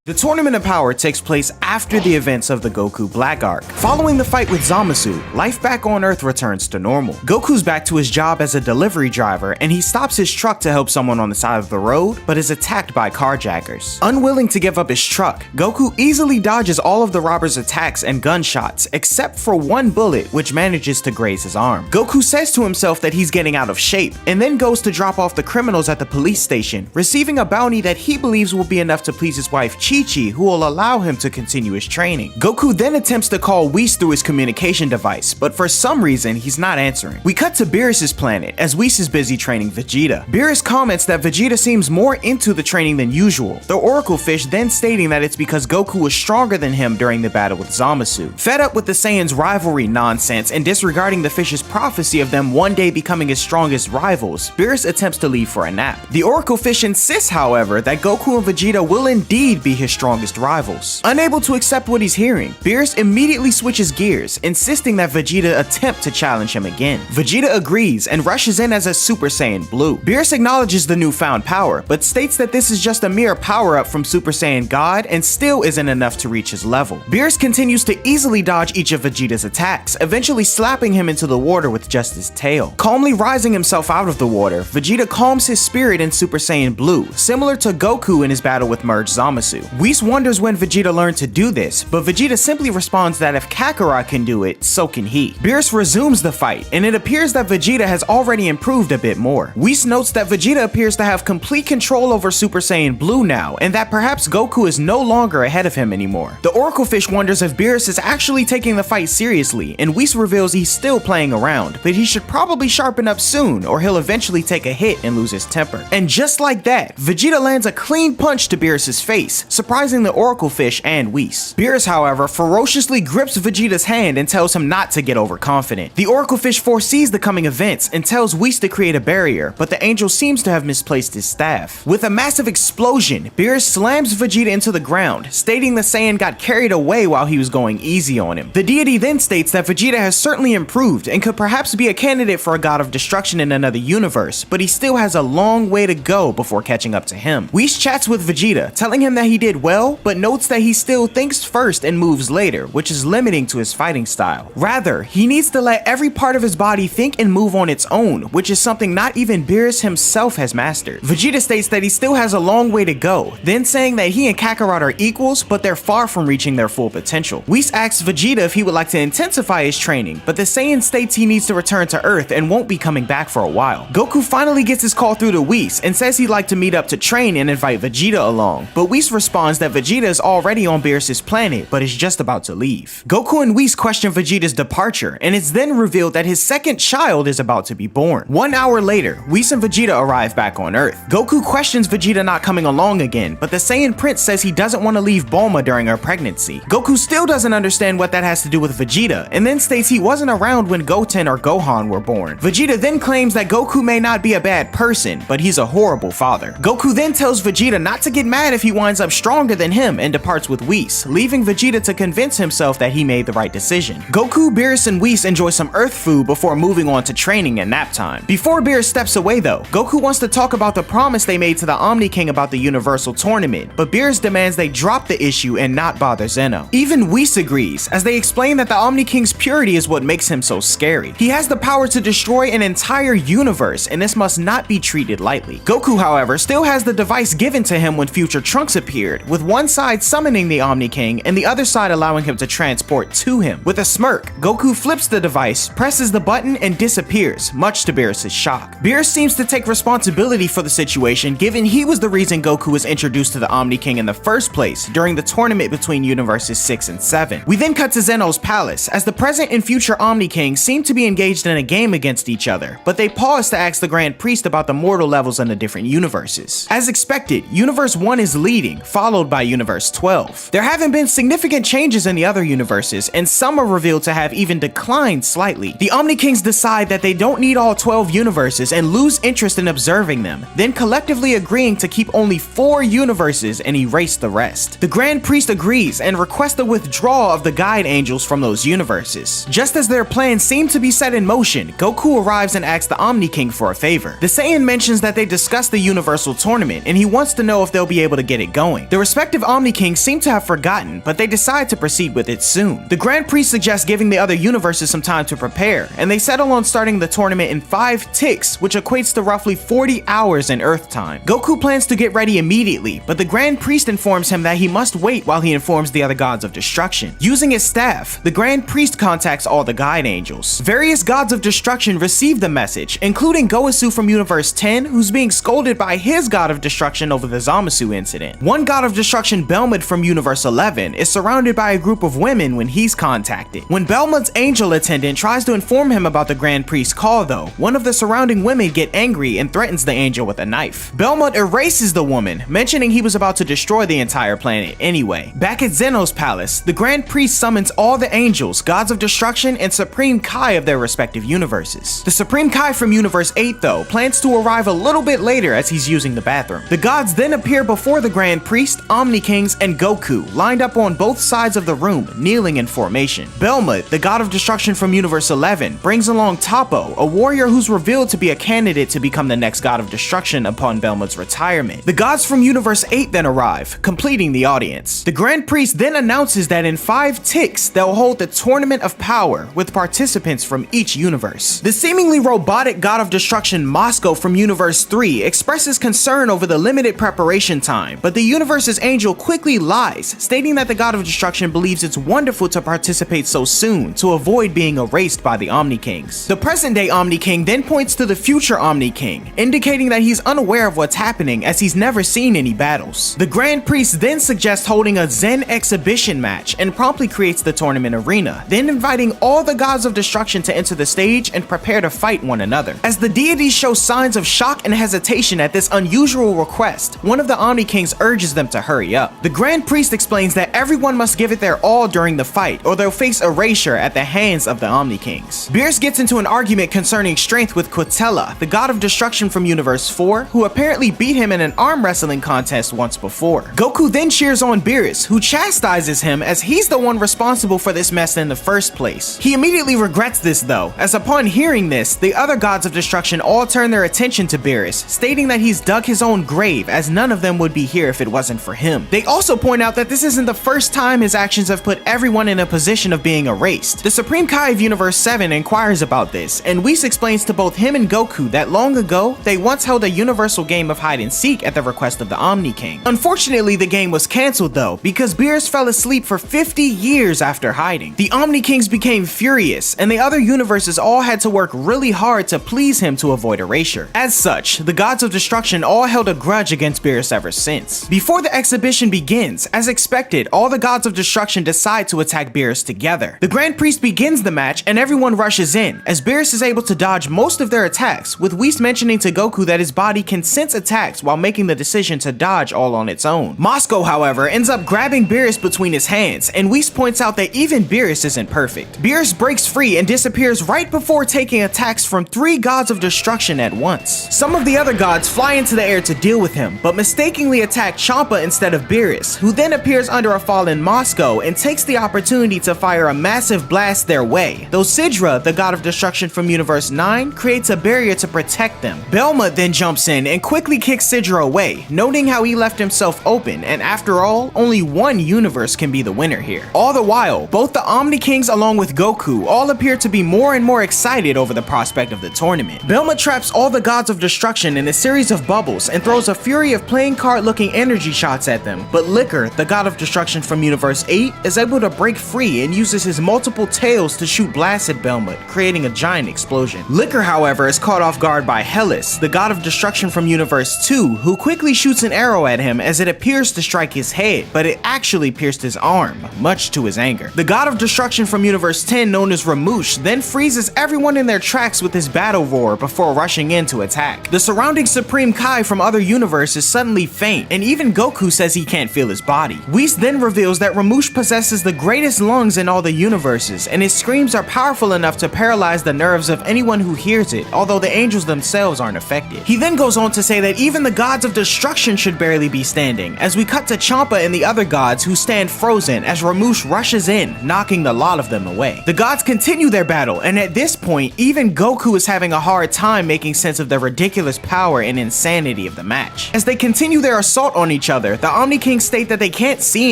The Tournament of Power takes place after the events of the Goku Black Arc. Following the fight with Zamasu, life back on Earth returns to normal. Goku's back to his job as a delivery driver, and he stops his truck to help someone on the side of the road, but is attacked by carjackers. Unwilling to give up his truck, Goku easily dodges all of the robbers' attacks and gunshots, except for one bullet which manages to graze his arm. Goku says to himself that he's getting out of shape, and then goes to drop off the criminals at the police station, receiving a bounty that he believes will be enough to please his wife Chi-Chi, who will allow him to continue his training. Goku then attempts to call Whis through his communication device, but for some reason he's not answering. We cut to Beerus' planet as Whis is busy training Vegeta. Beerus comments that Vegeta seems more into the training than usual, the Oracle Fish then stating that it's because Goku was stronger than him during the battle with Zamasu. Fed up with the Saiyans' rivalry nonsense and disregarding the Fish's prophecy of them one day becoming his strongest rivals, Beerus attempts to leave for a nap. The Oracle Fish insists, however, that Goku and Vegeta will indeed be his strongest rivals. Unable to accept what he's hearing, Beerus immediately switches gears, insisting that Vegeta attempt to challenge him again. Vegeta agrees and rushes in as a Super Saiyan Blue. Beerus acknowledges the newfound power, but states that this is just a mere power-up from Super Saiyan God and still isn't enough to reach his level. Beerus continues to easily dodge each of Vegeta's attacks, eventually slapping him into the water with just his tail. Calmly rising himself out of the water, Vegeta calms his spirit in Super Saiyan Blue, similar to Goku in his battle with Merged Zamasu. Whis wonders when Vegeta learned to do this, but Vegeta simply responds that if Kakarot can do it, so can he. Beerus resumes the fight, and it appears that Vegeta has already improved a bit more. Whis notes that Vegeta appears to have complete control over Super Saiyan Blue now, and that perhaps Goku is no longer ahead of him anymore. The Oracle Fish wonders if Beerus is actually taking the fight seriously, and Whis reveals he's still playing around, but he should probably sharpen up soon, or he'll eventually take a hit and lose his temper. And just like that, Vegeta lands a clean punch to Beerus' face, surprising the Oracle Fish and Whis. Beerus, however, ferociously grips Vegeta's hand and tells him not to get overconfident. The Oracle Fish foresees the coming events and tells Whis to create a barrier, but the angel seems to have misplaced his staff. With a massive explosion, Beerus slams Vegeta into the ground, stating the Saiyan got carried away while he was going easy on him. The deity then states that Vegeta has certainly improved and could perhaps be a candidate for a god of destruction in another universe, but he still has a long way to go before catching up to him. Whis chats with Vegeta, telling him that he did well, but notes that he still thinks first and moves later, which is limiting to his fighting style. Rather, he needs to let every part of his body think and move on its own, which is something not even Beerus himself has mastered. Vegeta states that he still has a long way to go, then saying that he and Kakarot are equals, but they're far from reaching their full potential. Whis asks Vegeta if he would like to intensify his training, but the Saiyan states he needs to return to Earth and won't be coming back for a while. Goku finally gets his call through to Whis and says he'd like to meet up to train and invite Vegeta along, but Whis responds that Vegeta is already on Beerus' planet, but is just about to leave. Goku and Whis question Vegeta's departure, and it's then revealed that his second child is about to be born. 1 hour later, Whis and Vegeta arrive back on Earth. Goku questions Vegeta not coming along again, but the Saiyan Prince says he doesn't want to leave Bulma during her pregnancy. Goku still doesn't understand what that has to do with Vegeta, and then states he wasn't around when Goten or Gohan were born. Vegeta then claims that Goku may not be a bad person, but he's a horrible father. Goku then tells Vegeta not to get mad if he winds up stronger than him and departs with Whis, leaving Vegeta to convince himself that he made the right decision. Goku, Beerus, and Whis enjoy some Earth food before moving on to training and nap time. Before Beerus steps away though, Goku wants to talk about the promise they made to the Omni King about the Universal Tournament, but Beerus demands they drop the issue and not bother Zeno. Even Whis agrees, as they explain that the Omni King's purity is what makes him so scary. He has the power to destroy an entire universe, and this must not be treated lightly. Goku, however, still has the device given to him when future Trunks appeared, with one side summoning the Omni King and the other side allowing him to transport to him. With a smirk, Goku flips the device, presses the button, and disappears, much to Beerus' shock. Beerus seems to take responsibility for the situation, given he was the reason Goku was introduced to the Omni King in the first place during the tournament between universes 6 and 7. We then cut to Zeno's palace, as the present and future Omni Kings seem to be engaged in a game against each other, but they pause to ask the Grand Priest about the mortal levels in the different universes. As expected, Universe 1 is leading, followed by Universe 12. There haven't been significant changes in the other universes, and some are revealed to have even declined slightly. The Omni Kings decide that they don't need all 12 universes and lose interest in observing them, then collectively agreeing to keep only 4 universes and erase the rest. The Grand Priest agrees and requests the withdrawal of the Guide Angels from those universes. Just as their plans seem to be set in motion, Goku arrives and asks the Omni King for a favor. The Saiyan mentions that they discussed the Universal Tournament, and he wants to know if they'll be able to get it going. The The respective Omni Kings seem to have forgotten, but they decide to proceed with it soon. The Grand Priest suggests giving the other universes some time to prepare, and they settle on starting the tournament in 5 ticks, which equates to roughly 40 hours in Earth time. Goku plans to get ready immediately, but the Grand Priest informs him that he must wait while he informs the other gods of destruction. Using his staff, the Grand Priest contacts all the guide angels. Various gods of destruction receive the message, including Gowasu from Universe 10, who's being scolded by his god of destruction over the Zamasu incident. One god of destruction, Belmod from Universe 11, is surrounded by a group of women when he's contacted. When Belmod's angel attendant tries to inform him about the Grand Priest's call though, one of the surrounding women get angry and threatens the angel with a knife. Belmod erases the woman, mentioning he was about to destroy the entire planet anyway. Back at Zeno's palace, the Grand Priest summons all the angels, gods of destruction, and Supreme Kai of their respective universes. The Supreme Kai from Universe 8 though plans to arrive a little bit later as he's using the bathroom. The gods then appear before the Grand Priest, Omni Kings, and Goku, lined up on both sides of the room, kneeling in formation. Belmod, the god of destruction from Universe 11, brings along Toppo, a warrior who's revealed to be a candidate to become the next god of destruction upon Belmod's retirement. The gods from Universe 8 then arrive, completing the audience. The Grand Priest then announces that in 5 ticks, they'll hold the Tournament of Power with participants from each universe. The seemingly robotic god of destruction Moscow from Universe 3 expresses concern over the limited preparation time, but the universe's angel quickly lies, stating that the god of destruction believes it's wonderful to participate so soon to avoid being erased by the Omni Kings. The present-day Omni King then points to the future Omni King, indicating that he's unaware of what's happening as he's never seen any battles. The Grand Priest then suggests holding a Zen exhibition match and promptly creates the tournament arena, then inviting all the gods of destruction to enter the stage and prepare to fight one another. As the deities show signs of shock and hesitation at this unusual request, one of the Omni Kings urges them to hurry up. The Grand Priest explains that everyone must give it their all during the fight, or they'll face erasure at the hands of the Omni Kings. Beerus gets into an argument concerning strength with Quintella, the god of destruction from Universe 4, who apparently beat him in an arm wrestling contest once before. Goku then cheers on Beerus, who chastises him as he's the one responsible for this mess in the first place. He immediately regrets this though, as upon hearing this, the other gods of destruction all turn their attention to Beerus, stating that he's dug his own grave as none of them would be here if it wasn't for him. They also point out that this isn't the first time his actions have put everyone in a position of being erased. The Supreme Kai of Universe 7 inquires about this, and Whis explains to both him and Goku that long ago, they once held a universal game of hide and seek at the request of the Omni King. Unfortunately, the game was cancelled though, because Beerus fell asleep for 50 years after hiding. The Omni Kings became furious, and the other universes all had to work really hard to please him to avoid erasure. As such, the gods of destruction all held a grudge against Beerus ever since. Before the exhibition begins, as expected, all the gods of destruction decide to attack Beerus together. The Grand Priest begins the match and everyone rushes in, as Beerus is able to dodge most of their attacks, with Whis mentioning to Goku that his body can sense attacks while making the decision to dodge all on its own. Moscow, however, ends up grabbing Beerus between his hands, and Whis points out that even Beerus isn't perfect. Beerus breaks free and disappears right before taking attacks from 3 gods of destruction at once. Some of the other gods fly into the air to deal with him, but mistakenly attack Champa instead of Beerus, who then appears under a fallen Moscow and takes the opportunity to fire a massive blast their way, though Sidra, the god of destruction from Universe 9, creates a barrier to protect them. Belmod then jumps in and quickly kicks Sidra away, noting how he left himself open, and after all, only one universe can be the winner here. All the while, both the Omni Kings along with Goku all appear to be more and more excited over the prospect of the tournament. Belmod traps all the gods of destruction in a series of bubbles and throws a fury of playing card looking energy shots at them, but Liquor, the god of destruction from Universe 8, is able to break free and uses his multiple tails to shoot blasts at Belmod, creating a giant explosion. Liquor, however, is caught off guard by Hellas, the god of destruction from Universe 2, who quickly shoots an arrow at him as it appears to strike his head, but it actually pierced his arm, much to his anger. The god of destruction from Universe 10, known as Ramush, then freezes everyone in their tracks with his battle roar before rushing in to attack. The surrounding Supreme Kai from other universes suddenly faint, and even Goku says he can't feel his body. Whis then reveals that Ramush possesses the greatest lungs in all the universes, and his screams are powerful enough to paralyze the nerves of anyone who hears it, although the angels themselves aren't affected. He then goes on to say that even the gods of destruction should barely be standing, as we cut to Champa and the other gods who stand frozen as Ramush rushes in, knocking the lot of them away. The gods continue their battle, and at this point, even Goku is having a hard time making sense of the ridiculous power and insanity of the match. As they continue their assault on each other, another, the Omni Kings state that they can't see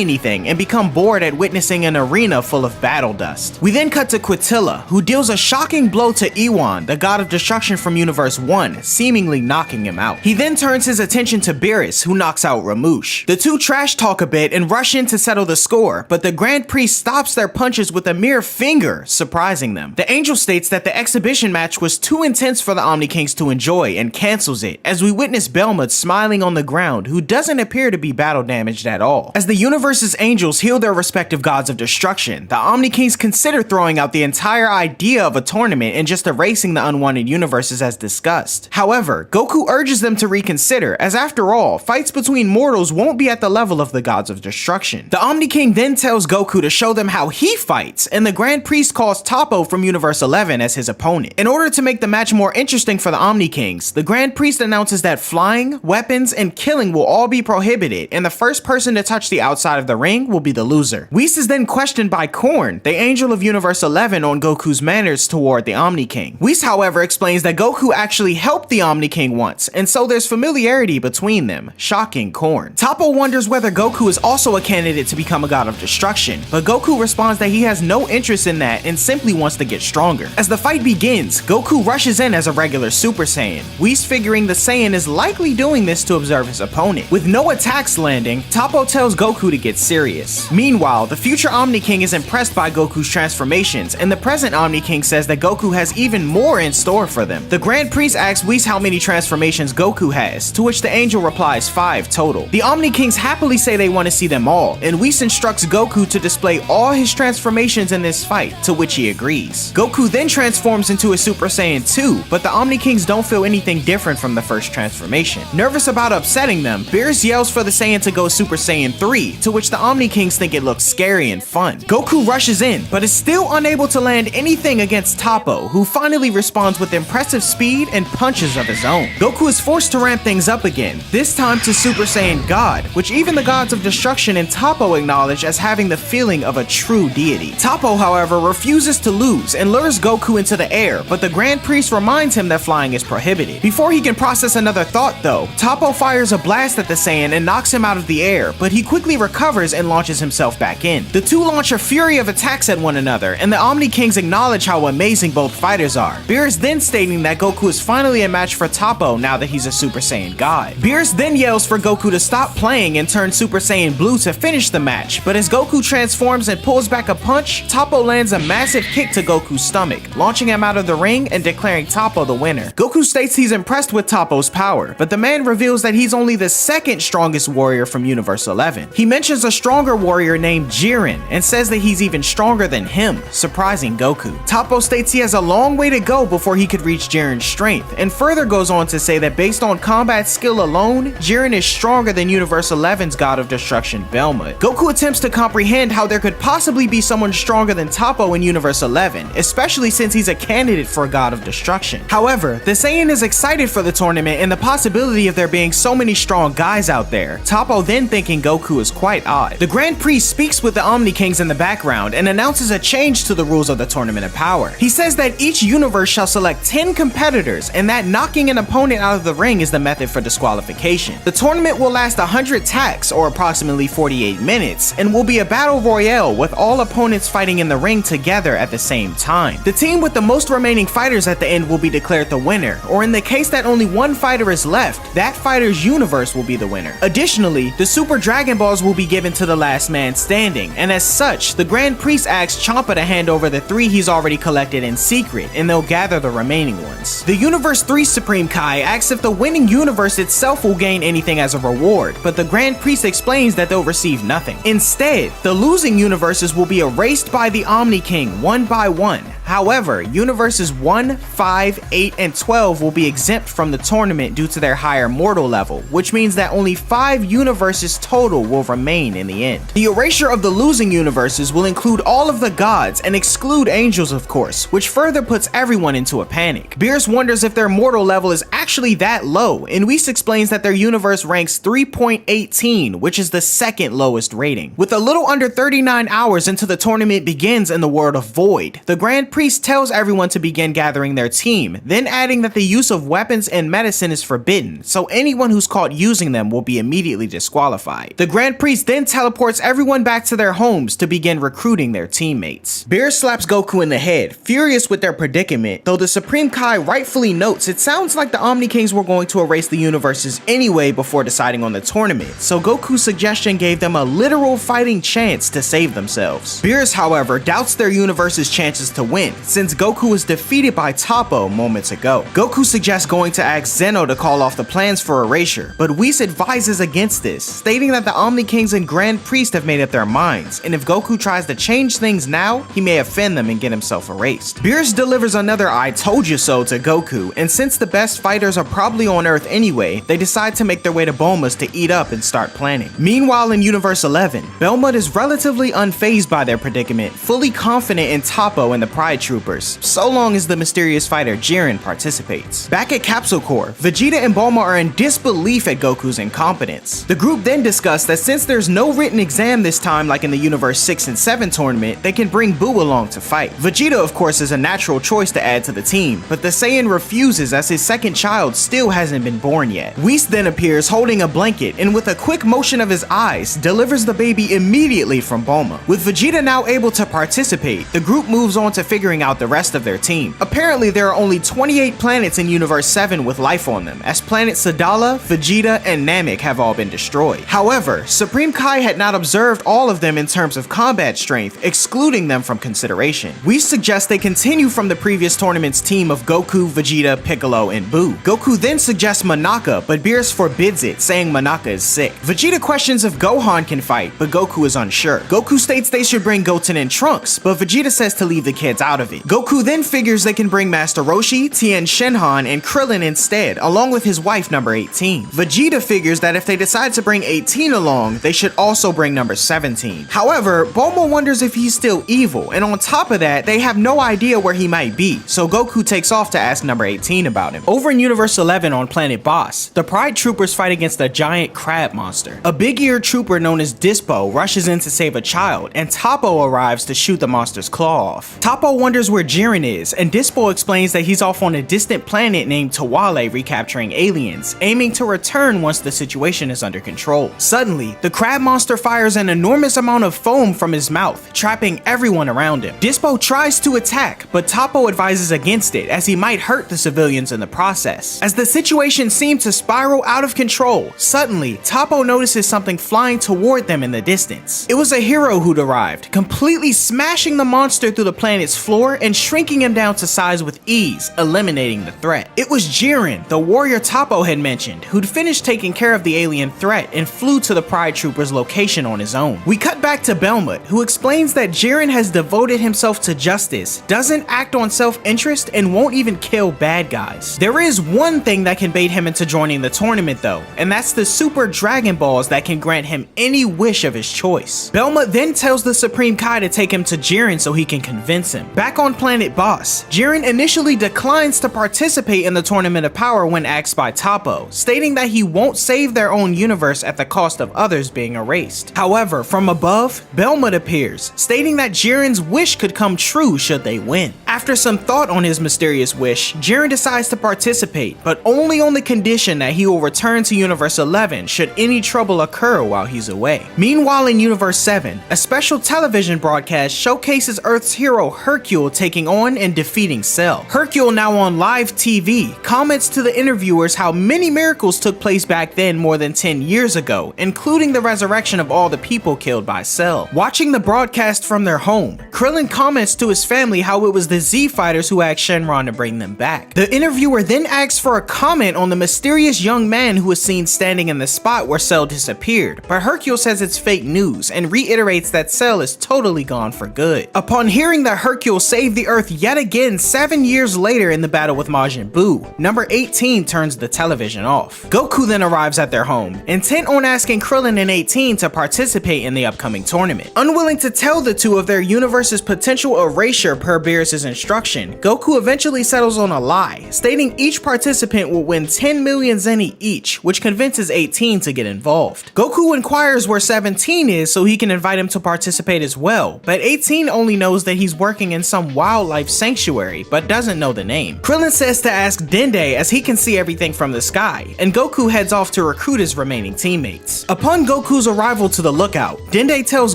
anything and become bored at witnessing an arena full of battle dust. We then cut to Quitilla, who deals a shocking blow to Ewan, the god of destruction from Universe 1, seemingly knocking him out. He then turns his attention to Beerus, who knocks out Ramush. The two trash talk a bit and rush in to settle the score, but the Grand Priest stops their punches with a mere finger, surprising them. The Angel states that the exhibition match was too intense for the Omni Kings to enjoy and cancels it, as we witness Belmont smiling on the ground, who doesn't appear to be battle damaged at all. As the universe's angels heal their respective gods of destruction, the Omni Kings consider throwing out the entire idea of a tournament and just erasing the unwanted universes as discussed. However, Goku urges them to reconsider, as after all, fights between mortals won't be at the level of the gods of destruction. The Omni King then tells Goku to show them how he fights, and the Grand Priest calls Toppo from Universe 11 as his opponent. In order to make the match more interesting for the Omni Kings, the Grand Priest announces that flying, weapons, and killing will all be prohibited, and the first person to touch the outside of the ring will be the loser. Whis is then questioned by Korn, the Angel of Universe 11, on Goku's manners toward the Omni King. Whis, however, explains that Goku actually helped the Omni King once, and so there's familiarity between them, shocking Korn. Toppo wonders whether Goku is also a candidate to become a god of destruction, but Goku responds that he has no interest in that and simply wants to get stronger. As the fight begins, Goku rushes in as a regular Super Saiyan, Whis figuring the Saiyan is likely doing this to observe his opponent. With no attacks landing, Toppo tells Goku to get serious. Meanwhile, the future Omni King is impressed by Goku's transformations, and the present Omni King says that Goku has even more in store for them. The Grand Priest asks Whis how many transformations Goku has, to which the Angel replies 5 total. The Omni Kings happily say they want to see them all, and Whis instructs Goku to display all his transformations in this fight, to which he agrees. Goku then transforms into a Super Saiyan 2, but the Omni Kings don't feel anything different from the first transformation. Nervous about upsetting them, Beerus yells for the Saiyan to go Super Saiyan 3, to which the Omni Kings think it looks scary and fun. Goku rushes in, but is still unable to land anything against Toppo, who finally responds with impressive speed and punches of his own. Goku is forced to ramp things up again, this time to Super Saiyan God, which even the gods of destruction and Toppo acknowledge as having the feeling of a true deity. Toppo, however, refuses to lose and lures Goku into the air, but the Grand Priest reminds him that flying is prohibited. Before he can process another thought though, Toppo fires a blast at the Saiyan and knocks him out of the air, but he quickly recovers and launches himself back in. The two launch a fury of attacks at one another, and the Omni Kings acknowledge how amazing both fighters are. Beerus then stating that Goku is finally a match for Toppo now that he's a Super Saiyan God. Beerus then yells for Goku to stop playing and turn Super Saiyan Blue to finish the match, but as Goku transforms and pulls back a punch, Toppo lands a massive kick to Goku's stomach, launching him out of the ring and declaring Toppo the winner. Goku states he's impressed with Toppo's power, but the man reveals that he's only the second strongest warrior from Universe 11. He mentions a stronger warrior named Jiren and says that he's even stronger than him, surprising Goku. Toppo states he has a long way to go before he could reach Jiren's strength, and further goes on to say that based on combat skill alone, Jiren is stronger than Universe 11's god of destruction, Belmont. Goku attempts to comprehend how there could possibly be someone stronger than Toppo in Universe 11, especially since he's a candidate for a god of destruction. However, the Saiyan is excited for the tournament and the possibility of there being so many strong guys out there, Toppo then thinking Goku is quite odd. The Grand Priest speaks with the Omni Kings in the background and announces a change to the rules of the Tournament of Power. He says that each universe shall select 10 competitors and that knocking an opponent out of the ring is the method for disqualification. The tournament will last 100 tacks, or approximately 48 minutes, and will be a battle royale with all opponents fighting in the ring together at the same time. The team with the most remaining fighters at the end will be declared the winner, or in the case that only one fighter is left, that fighter's universe will be the winner. Additionally, the Super Dragon Balls will be given to the last man standing, and as such, the Grand Priest asks Champa to hand over the 3 he's already collected in secret, and they'll gather the remaining ones. The Universe 3 Supreme Kai asks if the winning universe itself will gain anything as a reward, but the Grand Priest explains that they'll receive nothing. Instead, the losing universes will be erased by the Omni King one by one. However, universes 1, 5, 8, and 12 will be exempt from the tournament due to their higher mortal level, which means that only 5 universes total will remain in the end. The erasure of the losing universes will include all of the gods and exclude angels, of course, which further puts everyone into a panic. Beerus wonders if their mortal level is actually that low, and Whis explains that their universe ranks 3.18, which is the second lowest rating. With a little under 39 hours until the tournament begins in the world of Void, the Grand Priest tells everyone to begin gathering their team, then adding that the use of weapons and medicine is forbidden, so anyone who's caught using them will be immediately disqualified. The Grand Priest then teleports everyone back to their homes to begin recruiting their teammates. Beerus slaps Goku in the head, furious with their predicament, though the Supreme Kai rightfully notes it sounds like the Omni Kings were going to erase the universes anyway before deciding on the tournament, so Goku's suggestion gave them a literal fighting chance to save themselves. Beerus, however, doubts their universe's chances to win, since Goku was defeated by Toppo moments ago. Goku suggests going to ask Zeno to call off the plans for erasure, but Whis advises against this, stating that the Omni Kings and Grand Priest have made up their minds, and if Goku tries to change things now, he may offend them and get himself erased. Beerus delivers another "I told you so" to Goku, and since the best fighters are probably on Earth anyway, they decide to make their way to Bulma's to eat up and start planning. Meanwhile, in Universe 11, Belmont is relatively unfazed by their predicament, fully confident in Toppo and the Pride Troopers, so long as the mysterious fighter Jiren participates. Back at Capsule Corp, Vegeta and Bulma are in disbelief at Goku's incompetence. The group then discussed that since there's no written exam this time like in the Universe 6 and 7 tournament, they can bring Buu along to fight. Vegeta, of course, is a natural choice to add to the team, but the Saiyan refuses as his second child still hasn't been born yet. Whis then appears holding a blanket and with a quick motion of his eyes, delivers the baby immediately from Bulma. With Vegeta now able to participate, the group moves on to figuring out the rest of their team. Apparently, there are only 28 planets in Universe 7 with life on them, as planets Sadala, Vegeta, and Namek have all been destroyed. However, Supreme Kai had not observed all of them in terms of combat strength, excluding them from consideration. We suggest they continue from the previous tournament's team of Goku, Vegeta, Piccolo, and Buu. Goku then suggests Monaka, but Beerus forbids it, saying Monaka is sick. Vegeta questions if Gohan can fight, but Goku is unsure. Goku states they should bring Goten and Trunks, but Vegeta says to leave the kids out of it. Goku then figures they can bring Master Roshi, Tien Shinhan, and Krillin instead, along with his wife number 18. Vegeta figures that if they decide to bring 18 along, they should also bring number 17. However, Bulma wonders if he's still evil, and on top of that, they have no idea where he might be, so Goku takes off to ask number 18 about him. Over in Universe 11 on Planet Boss, the Pride Troopers fight against a giant crab monster. A big-eared trooper known as Dispo rushes in to save a child, and Toppo arrives to shoot the monster's claw off. Toppo wonders where Jiren is, and Dispo explains that he's off on a distant planet named Tawale recapturing aliens, aiming to return once the situation is under control. Suddenly, the crab monster fires an enormous amount of foam from his mouth, trapping everyone around him. Dispo tries to attack, but Toppo advises against it as he might hurt the civilians in the process. As the situation seemed to spiral out of control, suddenly, Toppo notices something flying toward them in the distance. It was a hero who'd arrived, completely smashing the monster through the planet's floor and shrinking him down to size with ease, eliminating the threat. It was Jiren, the warrior Toppo had mentioned, who'd finished taking care of the alien threat and flew to the Pride Trooper's location on his own. We cut back to Belmont, who explains that Jiren has devoted himself to justice, doesn't act on self-interest, and won't even kill bad guys. There is one thing that can bait him into joining the tournament though, and that's the Super Dragon Balls that can grant him any wish of his choice. Belmont then tells the Supreme Kai to take him to Jiren so he can convince him. Back on Planet Boss, Jiren initially declines to participate in the Tournament of Power when asked by Toppo, stating that he won't save their own universe at the cost of others being erased. However, from above, Belmont appears, stating that Jiren's wish could come true should they win. After some thought on his mysterious wish, Jiren decides to participate, but only on the condition that he will return to Universe 11 should any trouble occur while he's away. Meanwhile, in Universe 7, a special television broadcast showcases Earth's hero Hercule taking on and defeating Cell. Hercule, now on live TV, comments to the interviewers how many miracles took place back then more than 10 years ago, including the resurrection of all the people killed by Cell. Watching the broadcast from their home, Krillin comments to his family how it was the Z Fighters who asked Shenron to bring them back. The interviewer then asks for a comment on the mysterious young man who was seen standing in the spot where Cell disappeared, but Hercule says it's fake news and reiterates that Cell is totally gone for good. Upon hearing that Hercule saved the Earth yet again 7 years later in the battle with Majin Buu, number 18 turns the television off. Goku then arrives at their home, intent on asking Krillin and 18 to participate in the upcoming tournament. Unwilling to tell the two of their universe's potential erasure per Beerus' instruction, Goku eventually settles on a lie, stating each participant will win 10 million zeni each, which convinces 18 to get involved. Goku inquires where 17 is so he can invite him to participate as well, but 18 only knows that he's working in some wildlife sanctuary, but doesn't know the name. Krillin says to ask Dende as he can see everything from the sky, and Goku heads off to recruit his remaining teammates. Upon Goku's arrival to the lookout, Dende tells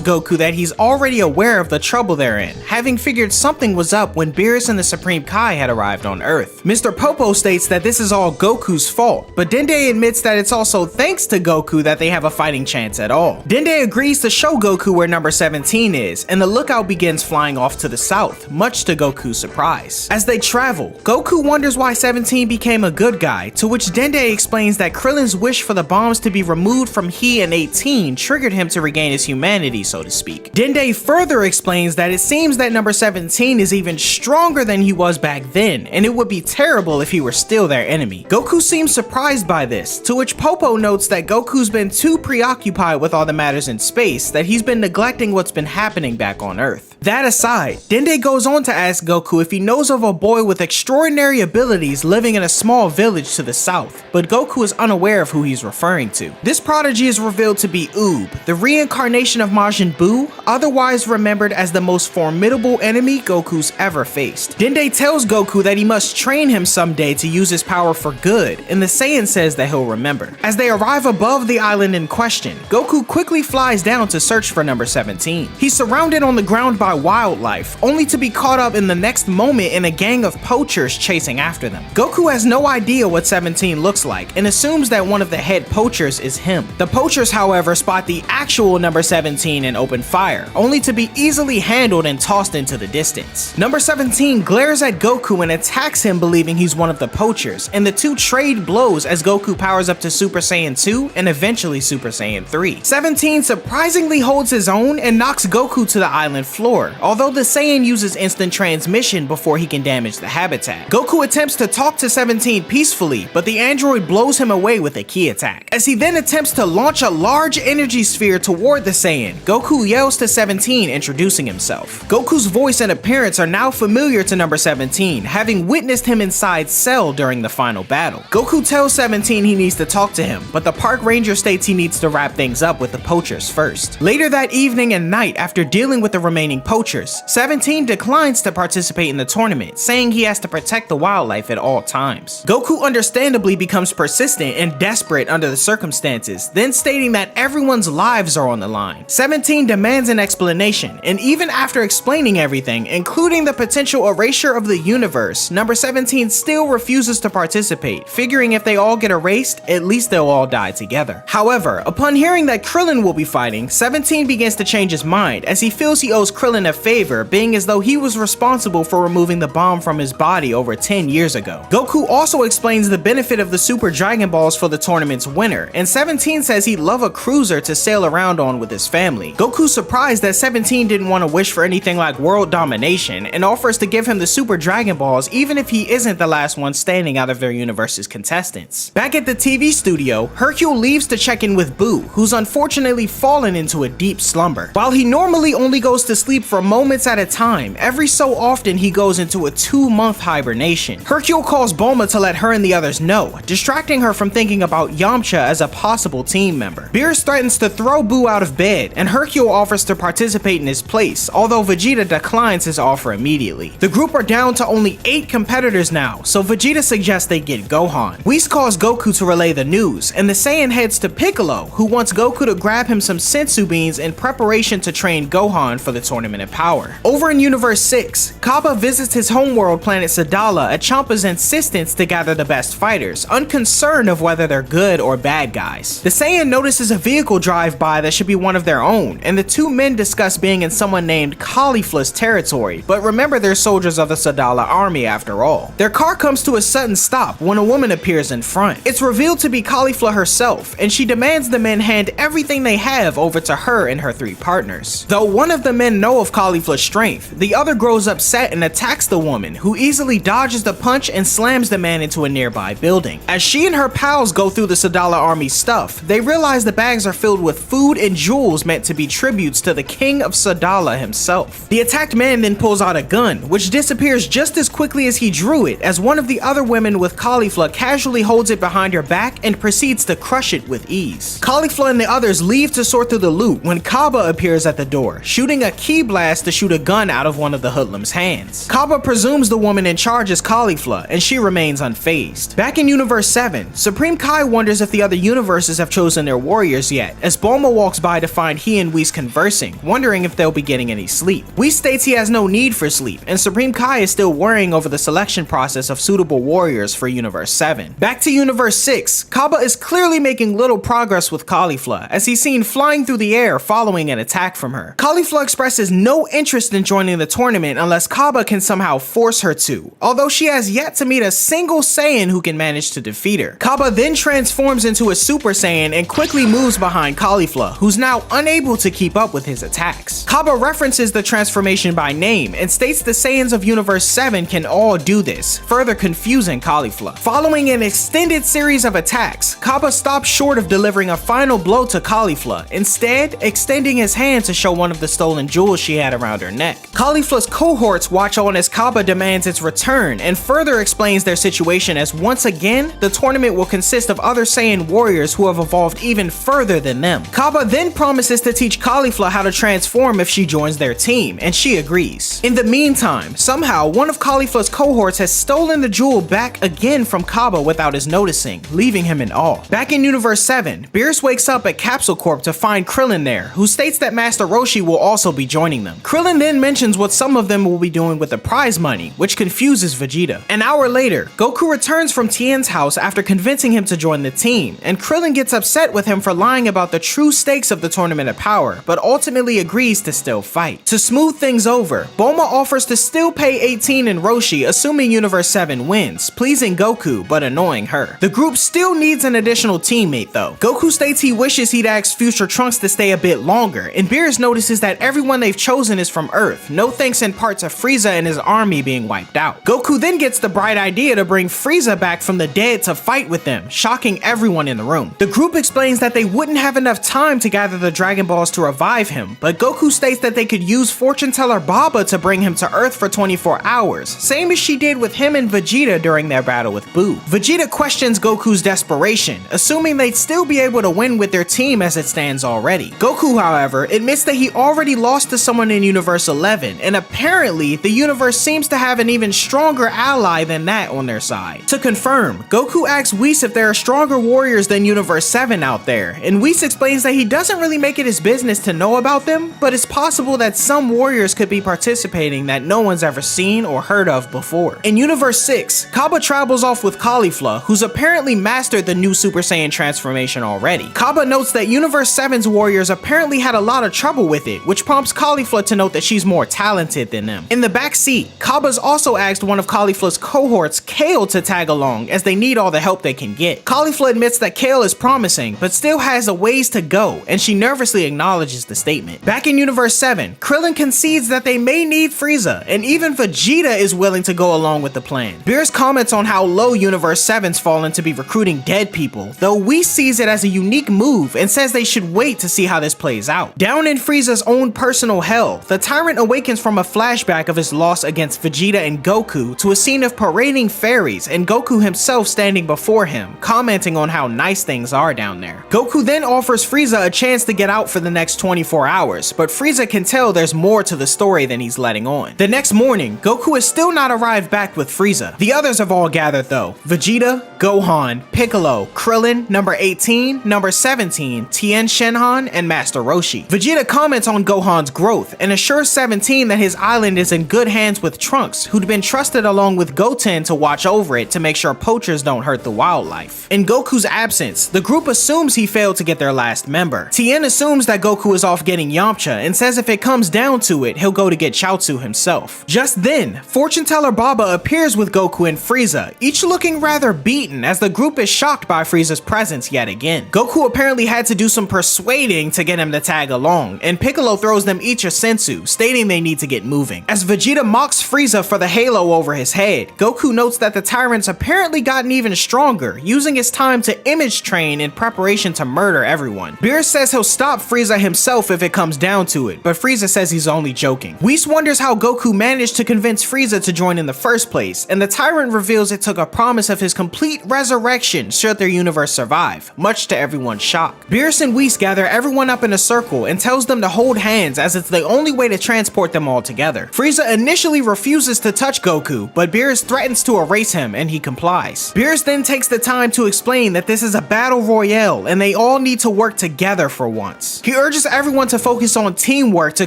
Goku that he's already aware of the trouble they're in, having figured something was up when Beerus and the Supreme Kai had arrived on Earth. Mr. Popo states that this is all Goku's fault, but Dende admits that it's also thanks to Goku that they have a fighting chance at all. Dende agrees to show Goku where number 17 is, and the lookout begins flying off to the south, much to Goku's surprise. As they travel, Goku wonders why 17 became a good guy, to which Dende explains that Krillin's wish for the bombs to be removed from he and 18 triggered him to regain his humanity, so to speak. Dende further explains that it seems that number 17 is even stronger than he was back then, and it would be terrible if he were still their enemy. Goku seems surprised by this, to which Popo notes that Goku's been too preoccupied with all the matters in space that he's been neglecting what's been happening back on Earth. That aside, Dende goes on to ask Goku if he knows of a boy with extraordinary abilities living in a small village to the south, but Goku is unaware of who he's referring to. This prodigy is revealed to be Oob, the reincarnation of Majin Buu, otherwise remembered as the most formidable enemy Goku's ever faced. Dende tells Goku that he must train him someday to use his power for good, and the Saiyan says that he'll remember. As they arrive above the island in question, Goku quickly flies down to search for number 17. He's surrounded on the ground by wildlife, only to be caught up in the next moment in a gang of poachers chasing after them. Goku has no idea what 17 looks like and assumes that one of the head poachers is him. The poachers, however, spot the actual number 17 and open fire, only to be easily handled and tossed into the distance. Number 17 glares at Goku and attacks him, believing he's one of the poachers, and the two trade blows as Goku powers up to Super Saiyan 2 and eventually Super Saiyan 3. 17 surprisingly holds his own and knocks Goku to the island floor, although the Saiyan uses instant transmission before he can damage the habitat. Goku attempts to talk to 17 peacefully, but the android blows him away with a ki attack. As he then attempts to launch a large energy sphere toward the Saiyan, Goku yells to 17, introducing himself. Goku's voice and appearance are now familiar to number 17, having witnessed him inside Cell during the final battle. Goku tells 17 he needs to talk to him, but the park ranger states he needs to wrap things up with the poachers first. Later that evening and night, after dealing with the remaining poachers, 17 declines to participate in the tournament, saying he has to protect the wildlife at all times. Goku understandably becomes persistent and desperate under the circumstances, then stating that everyone's lives are on the line. 17 demands an explanation, and even after explaining everything, including the potential erasure of the universe, number 17 still refuses to participate, figuring if they all get erased, at least they'll all die together. However, upon hearing that Krillin will be fighting, 17 begins to change his mind as he feels he owes Krillin a favor, being as though he was responsible for removing the bomb from his body over 10 years ago. Goku also explains the benefit of the Super Dragon Balls for the tournament's winner, and 17 says he'd love a cruiser to sail around on with his family. Goku's surprised that 17 didn't want to wish for anything like world domination, and offers to give him the Super Dragon Balls even if he isn't the last one standing out of their universe's contestants. Back at the TV studio, Hercule leaves to check in with Buu, who's unfortunately fallen into a deep slumber. While he normally only goes to sleep for moments at a time, every so often he goes into a 2-month hibernation. Hercule calls Bulma to let her and the others know, distracting her from thinking about Yamcha as a possible team member. Beerus threatens to throw Buu out of bed, and Hercule offers to participate in his place, although Vegeta declines his offer immediately. The group are down to only 8 competitors now, so Vegeta suggests they get Gohan. Whis calls Goku to relay the news, and the Saiyan heads to Piccolo, who wants Goku to grab him some senzu beans in preparation to train Gohan for the Tournament of Power. Over in Universe 6, Kappa visits his homeworld planet Sadala at Champa's insistence to gather the best fighters, unconcerned of whether they're good or bad guys. The Saiyan notices a vehicle drive-by that should be one of their own, and the two men discuss being in someone named Caulifla's territory, but remember they're soldiers of the Sadala army after all. Their car comes to a sudden stop when a woman appears in front. It's revealed to be Caulifla herself, and she demands the men hand everything they have over to her and her 3 partners. Though one of the men know of Caulifla's strength, the other grows upset and attacks the woman, who easily dodges the punch and slams the man into a nearby building. As she and her pals go through the Sadala army's stuff, they realize the bags are filled with food and jewels meant to be tributes to the king of Sadala himself. The attacked man then pulls out a gun gun, which disappears just as quickly as he drew it, as one of the other women with Caulifla casually holds it behind her back and proceeds to crush it with ease. Caulifla and the others leave to sort through the loot when Kaba appears at the door, shooting a key blast to shoot a gun out of one of the hoodlums' hands. Kaba presumes the woman in charge is Caulifla, and she remains unfazed. Back in Universe 7, Supreme Kai wonders if the other universes have chosen their warriors yet, as Bulma walks by to find he and Whis conversing, wondering if they'll be getting any sleep. Whis states he has no need for sleep, and Supreme Kai is still worrying over the selection process of suitable warriors for Universe 7. Back to Universe 6, Kaba is clearly making little progress with Caulifla, as he's seen flying through the air following an attack from her. Caulifla expresses no interest in joining the tournament unless Kaba can somehow force her to, although she has yet to meet a single Saiyan who can manage to defeat her. Kaba then transforms into a Super Saiyan and quickly moves behind Caulifla, who's now unable to keep up with his attacks. Kaba references the transformation by name and states the Saiyans of Universe 7 can all do this, further confusing Caulifla. Following an extended series of attacks, Kaba stops short of delivering a final blow to Caulifla, instead extending his hand to show one of the stolen jewels she had around her neck. Caulifla's cohorts watch on as Kaba demands its return and further explains their situation as once again, the tournament will consist of other Saiyan warriors who have evolved even further than them. Kaba then promises to teach Caulifla how to transform if she joins their team, and she agrees. In the meantime, somehow one of Caulifla's cohorts has stolen the jewel back again from Kaba without his noticing, leaving him in awe. Back in Universe 7, Beerus wakes up at Capsule Corp to find Krillin there, who states that Master Roshi will also be joining them. Krillin then mentions what some of them will be doing with the prize money, which confuses Vegeta. An hour later, Goku returns from Tien's house after convincing him to join the team, and Krillin gets upset with him for lying about the true stakes of the Tournament of Power, but ultimately agrees to still fight. To smooth things over, Bulma offers to still pay 18 and Roshi, assuming Universe 7 wins, pleasing Goku but annoying her. The group still needs an additional teammate though. Goku states he wishes he'd asked Future Trunks to stay a bit longer, and Beerus notices that everyone they've chosen is from Earth, no thanks in part to Frieza and his army being wiped out. Goku then gets the bright idea to bring Frieza back from the dead to fight with them, shocking everyone in the room. The group explains that they wouldn't have enough time to gather the Dragon Balls to revive him, but Goku states that they could use Fortune Teller Baba to bring him to Earth for 24 hours, same as she did with him and Vegeta during their battle with Buu. Vegeta questions Goku's desperation, assuming they'd still be able to win with their team as it stands already. Goku, however, admits that he already lost to someone in Universe 11, and apparently the universe seems to have an even stronger ally than that on their side. To confirm, Goku asks Whis if there are stronger warriors than Universe 7 out there, and Whis explains that he doesn't really make it his business to know about them, but it's possible that some warriors could be participating that no one's ever seen or heard of before. In Universe 6, Kaba travels off with Caulifla, who's apparently mastered the new Super Saiyan transformation already. Kaba notes that Universe 7's warriors apparently had a lot of trouble with it, which prompts Caulifla to note that she's more talented than them. In the back seat, Kaba's also asked one of Caulifla's cohorts, Kale, to tag along as they need all the help they can get. Caulifla admits that Kale is promising, but still has a ways to go, and she nervously acknowledges the statement. Back in Universe 7, Krillin concedes that they may need Frieza, and even Vegeta is willing to go along with the plan. Beerus comments on how low Universe 7's fallen to be recruiting dead people, though Whis sees it as a unique move and says they should wait to see how this plays out. Down in Frieza's own personal hell, the Tyrant awakens from a flashback of his loss against Vegeta and Goku to a scene of parading fairies and Goku himself standing before him, commenting on how nice things are down there. Goku then offers Frieza a chance to get out for the next 24 hours, but Frieza can tell there's more to the story than he's letting on. The next morning, Goku has still not arrived back with Frieza. The others have all gathered though: Vegeta, Gohan, Piccolo, Krillin, number 18, number 17, Tien Shinhan, and Master Roshi. Vegeta comments on Gohan's growth and assures 17 that his island is in good hands with Trunks, who'd been trusted along with Goten to watch over it to make sure poachers don't hurt the wildlife. In Goku's absence, the group assumes he failed to get their last member. Tien assumes that Goku is off getting Yamcha and says if it comes down to it, he'll go to get Chaozu himself. Just then, Fortune Teller Baba appears with Goku and Frieza, each looking rather beaten as the group is shocked by Frieza's presence yet again. Goku apparently had to do some persuading to get him to tag along, and Piccolo throws them each a sensu, stating they need to get moving. As Vegeta mocks Frieza for the halo over his head, Goku notes that the Tyrant's apparently gotten even stronger, using his time to image train in preparation to murder everyone. Beerus says he'll stop Frieza himself if it comes down to it, but Frieza says he's only joking. Whis wonders how Goku Goku managed to convince Frieza to join in the first place, and the Tyrant reveals it took a promise of his complete resurrection should their universe survive, much to everyone's shock. Beerus and Whis gather everyone up in a circle and tells them to hold hands as it's the only way to transport them all together. Frieza initially refuses to touch Goku, but Beerus threatens to erase him and he complies. Beerus then takes the time to explain that this is a battle royale and they all need to work together for once. He urges everyone to focus on teamwork to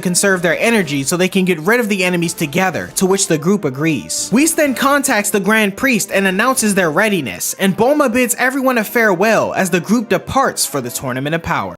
conserve their energy so they can get rid of the enemies together, to which the group agrees. Whis then contacts the Grand Priest and announces their readiness, and Bulma bids everyone a farewell as the group departs for the Tournament of Power.